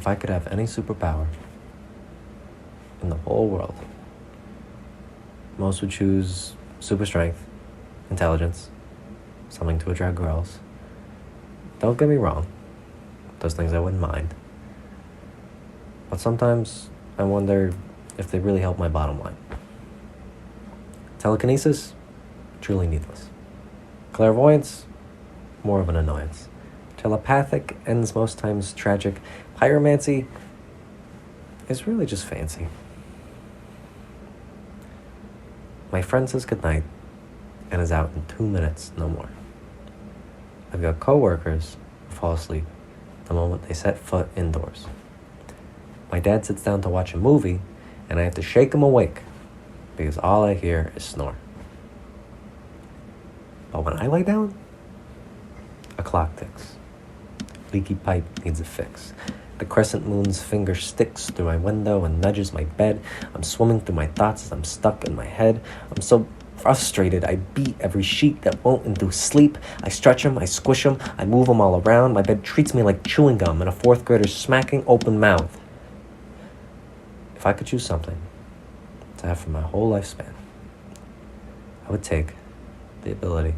If I could have any superpower in the whole world, most would choose super strength, intelligence, something to attract girls. Don't get me wrong, those things I wouldn't mind. But sometimes I wonder if they really help my bottom line. Telekinesis, truly needless. Clairvoyance, more of an annoyance. Telepathic ends most times tragic. Pyromancy is really just fancy. My friend says goodnight and is out in 2 minutes, no more. I've got coworkers who fall asleep the moment they set foot indoors. My dad sits down to watch a movie and I have to shake him awake because all I hear is snore. But when I lay down, a clock ticks. Leaky pipe needs a fix. The crescent moon's finger sticks through my window and nudges my bed. I'm swimming through my thoughts as I'm stuck in my head. I'm so frustrated, I beat every sheet that won't induce sleep. I stretch them, I squish them, I move them all around. My bed treats me like chewing gum and a fourth grader smacking open mouth. If I could choose something to have for my whole lifespan, I would take the ability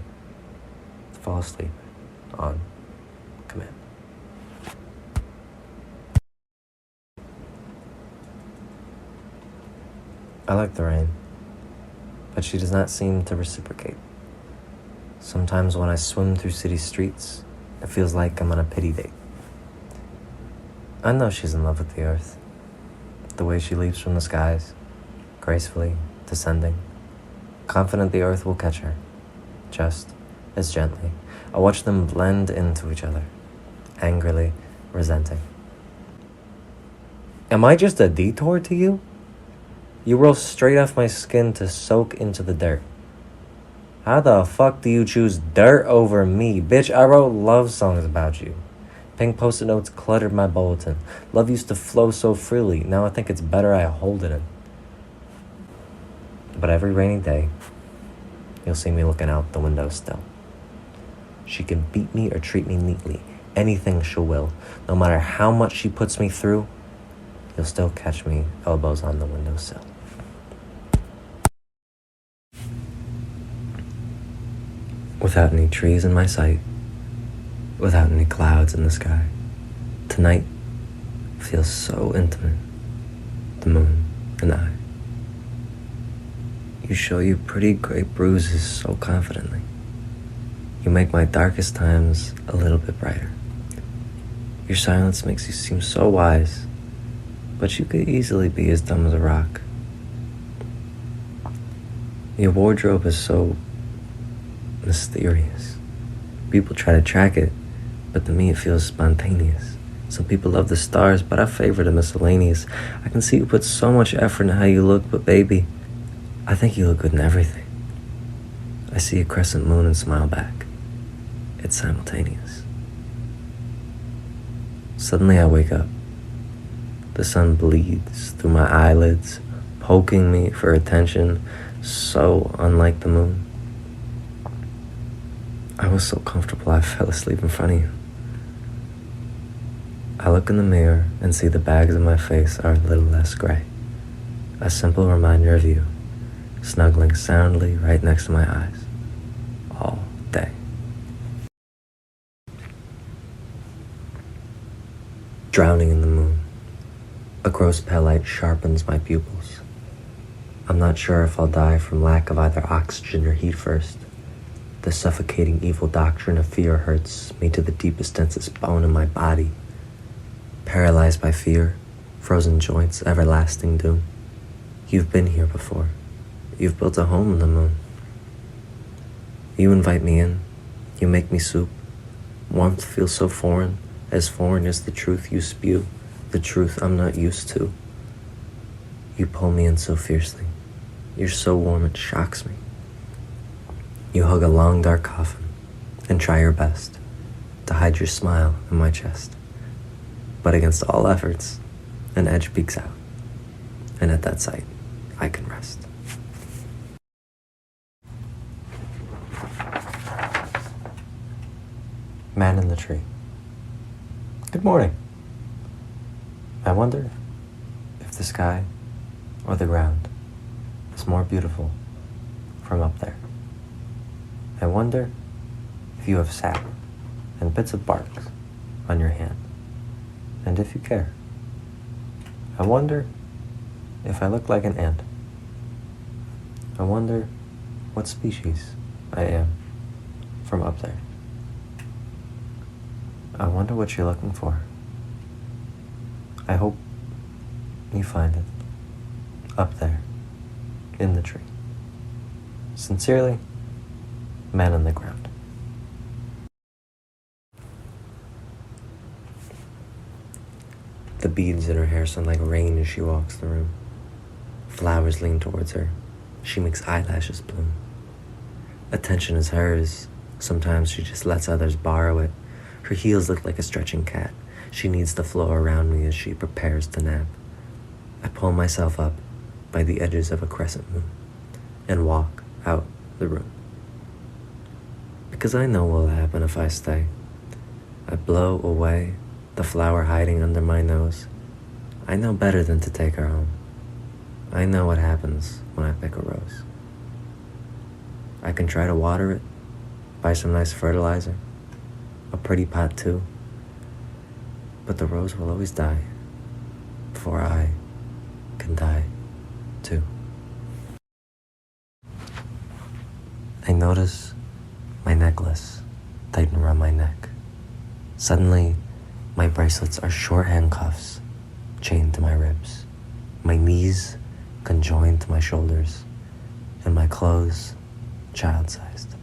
to fall asleep on command. I like the rain, but she does not seem to reciprocate. Sometimes when I swim through city streets, it feels like I'm on a pity date. I know she's in love with the earth, the way she leaps from the skies, gracefully descending, confident the earth will catch her, just as gently. I watch them blend into each other, angrily resenting. Am I just a detour to you? You roll straight off my skin to soak into the dirt. How the fuck do you choose dirt over me? Bitch, I wrote love songs about you. Pink post-it notes cluttered my bulletin. Love used to flow so freely. Now I think it's better I hold it in. But every rainy day, you'll see me looking out the window still. She can beat me or treat me neatly. Anything she will. No matter how much she puts me through, you'll still catch me elbows on the windowsill. Without any trees in my sight, without any clouds in the sky, tonight feels so intimate. The moon and I. You show your pretty gray bruises so confidently. You make my darkest times a little bit brighter. Your silence makes you seem so wise, but you could easily be as dumb as a rock. Your wardrobe is so mysterious. People try to track it, but to me it feels spontaneous. Some people love the stars, but I favor the miscellaneous. I can see you put so much effort in how you look, but baby, I think you look good in everything. I see a crescent moon and smile back. It's simultaneous. Suddenly I wake up. The sun bleeds through my eyelids, poking me for attention, so unlike the moon. I was so comfortable I fell asleep in front of you. I look in the mirror and see the bags in my face are a little less gray. A simple reminder of you, snuggling soundly right next to my eyes, all day. Drowning in the moon. A gross pale light sharpens my pupils. I'm not sure if I'll die from lack of either oxygen or heat first. The suffocating evil doctrine of fear hurts me to the deepest, densest bone in my body. Paralyzed by fear, frozen joints, everlasting doom. You've been here before. You've built a home in the moon. You invite me in. You make me soup. Warmth feels so foreign as the truth you spew, the truth I'm not used to. You pull me in so fiercely. You're so warm it shocks me. You hug a long dark coffin and try your best to hide your smile in my chest. But against all efforts, an edge peeks out, and at that sight, I can rest. Man in the tree. Good morning. I wonder if the sky or the ground is more beautiful from up there. I wonder if you have sap and bits of bark on your hand, and if you care. I wonder if I look like an ant. I wonder what species I am from up there. I wonder what you're looking for. I hope you find it up there in the tree. Sincerely, Man on the Ground. The beads in her hair sound like rain as she walks the room. Flowers lean towards her. She makes eyelashes bloom. Attention is hers. Sometimes she just lets others borrow it. Her heels look like a stretching cat. She needs the floor around me as she prepares to nap. I pull myself up by the edges of a crescent moon and walk out the room. Because I know what will happen if I stay. I blow away the flower hiding under my nose. I know better than to take her home. I know what happens when I pick a rose. I can try to water it, buy some nice fertilizer, a pretty pot too, but the rose will always die before I can die too. I notice my necklace tighten around my neck. Suddenly, my bracelets are short handcuffs chained to my ribs. My knees conjoined to my shoulders, and my clothes child-sized.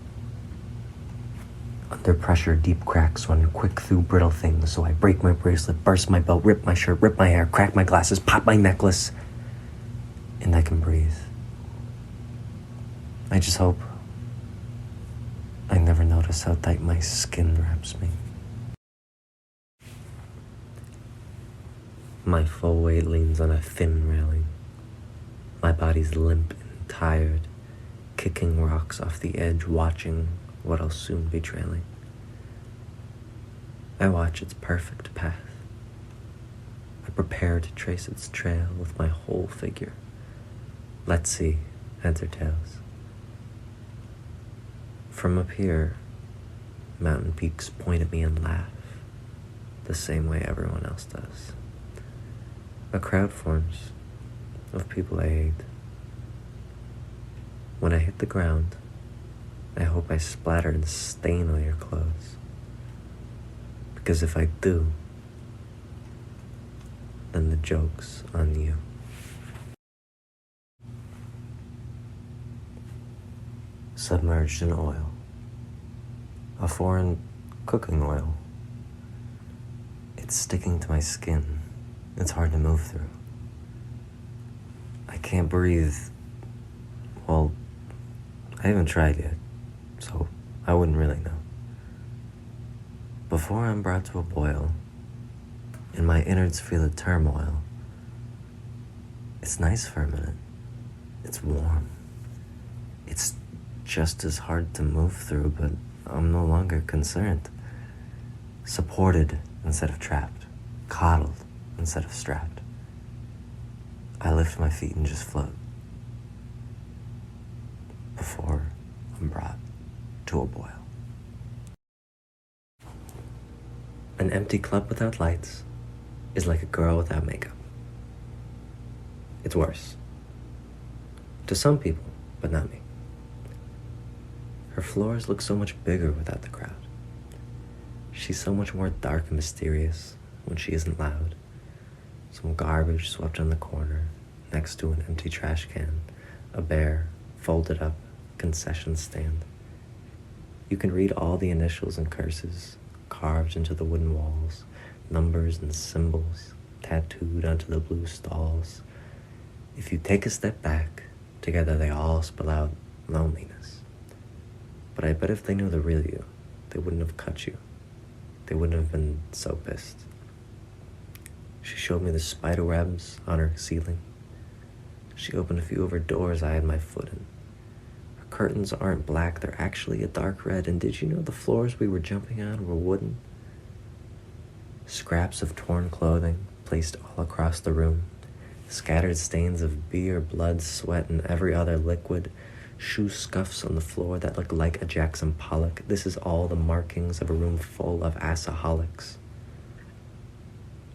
Under pressure, deep cracks run quick through brittle things, so I break my bracelet, burst my belt, rip my shirt, rip my hair, crack my glasses, pop my necklace, and I can breathe. I just hope I never notice how tight my skin wraps me. My full weight leans on a thin railing. My body's limp and tired, kicking rocks off the edge, watching what I'll soon be trailing. I watch its perfect path. I prepare to trace its trail with my whole figure. Let's see, heads or tails. From up here, mountain peaks point at me and laugh, the same way everyone else does. A crowd forms of people I hate. When I hit the ground, I hope I splatter and stain all your clothes. Because if I do, then the joke's on you. Submerged in oil. A foreign cooking oil. It's sticking to my skin. It's hard to move through. I can't breathe. Well, I haven't tried yet, so I wouldn't really know. Before I'm brought to a boil, and my innards feel a turmoil, it's nice for a minute. It's warm. It's just as hard to move through, but I'm no longer concerned. Supported instead of trapped. Coddled instead of strapped. I lift my feet and just float. Before I'm brought to a boil. An empty club without lights is like a girl without makeup. It's worse. To some people, but not me. Her floors look so much bigger without the crowd. She's so much more dark and mysterious when she isn't loud. Some garbage swept on the corner, next to an empty trash can, a bare, folded up concession stand. You can read all the initials and curses carved into the wooden walls, numbers and symbols tattooed onto the blue stalls. If you take a step back, together they all spell out loneliness. But I bet if they knew the real you, they wouldn't have cut you. They wouldn't have been so pissed. She showed me the spider webs on her ceiling. She opened a few of her doors I had my foot in. Her curtains aren't black, they're actually a dark red. And did you know the floors we were jumping on were wooden? Scraps of torn clothing placed all across the room, scattered stains of beer, blood, sweat, and every other liquid, shoe scuffs on the floor that look like a Jackson Pollock. This is all the markings of a room full of assaholics.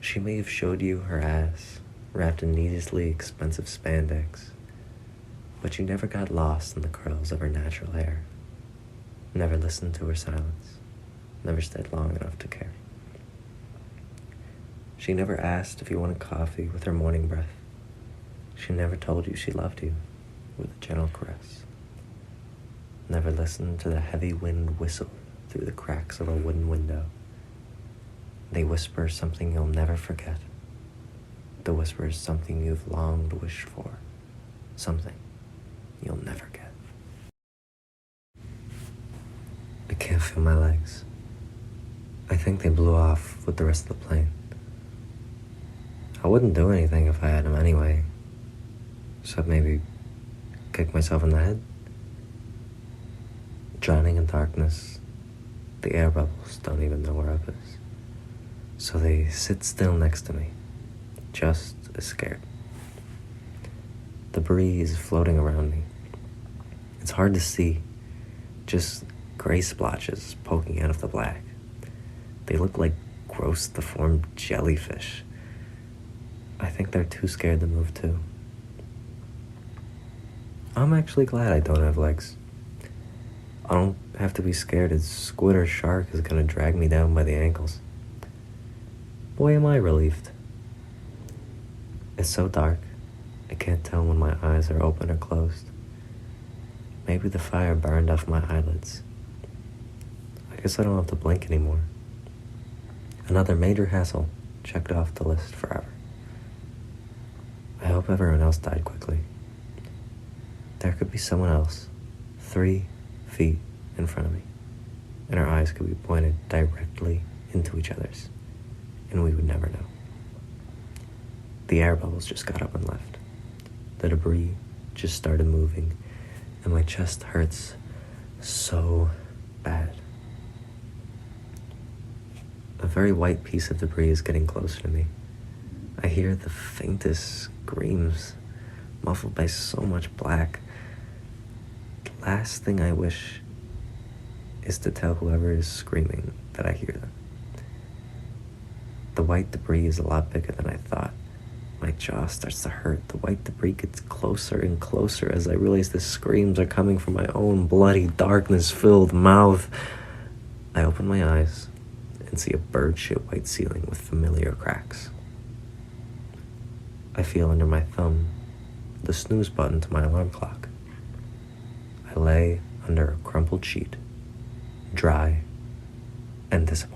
She may have showed you her ass, wrapped in needlessly expensive spandex, but you never got lost in the curls of her natural hair, never listened to her silence, never stayed long enough to care. She never asked if you wanted coffee with her morning breath. She never told you she loved you with a gentle caress. Never listened to the heavy wind whistle through the cracks of a wooden window. They whisper something you'll never forget. The whisper is something you've longed to wish for, something you'll never get. I can't feel my legs. I think they blew off with the rest of the plane. I wouldn't do anything if I had them anyway, except maybe kick myself in the head. Drowning in darkness, the air bubbles don't even know where up is, so they sit still next to me, just as scared. The breeze floating around me. It's hard to see, just gray splotches poking out of the black. They look like gross, deformed jellyfish. I think they're too scared to move too. I'm actually glad I don't have legs. I don't have to be scared a squid or shark is gonna drag me down by the ankles. Boy, am I relieved. It's so dark, I can't tell when my eyes are open or closed. Maybe the fire burned off my eyelids. I guess I don't have to blink anymore. Another major hassle checked off the list forever. I hope everyone else died quickly. There could be someone else, 3 feet in front of me, and our eyes could be pointed directly into each other's, and we would never know. The air bubbles just got up and left. The debris just started moving, and my chest hurts so bad. A very white piece of debris is getting closer to me. I hear the faintest screams, muffled by so much black. The last thing I wish is to tell whoever is screaming that I hear them. The white debris is a lot bigger than I thought. My jaw starts to hurt. The white debris gets closer and closer as I realize the screams are coming from my own bloody, darkness-filled mouth. I open my eyes and see a bird-shit white ceiling with familiar cracks. I feel under my thumb the snooze button to my alarm clock. I lay under a crumpled sheet, dry and disappointed.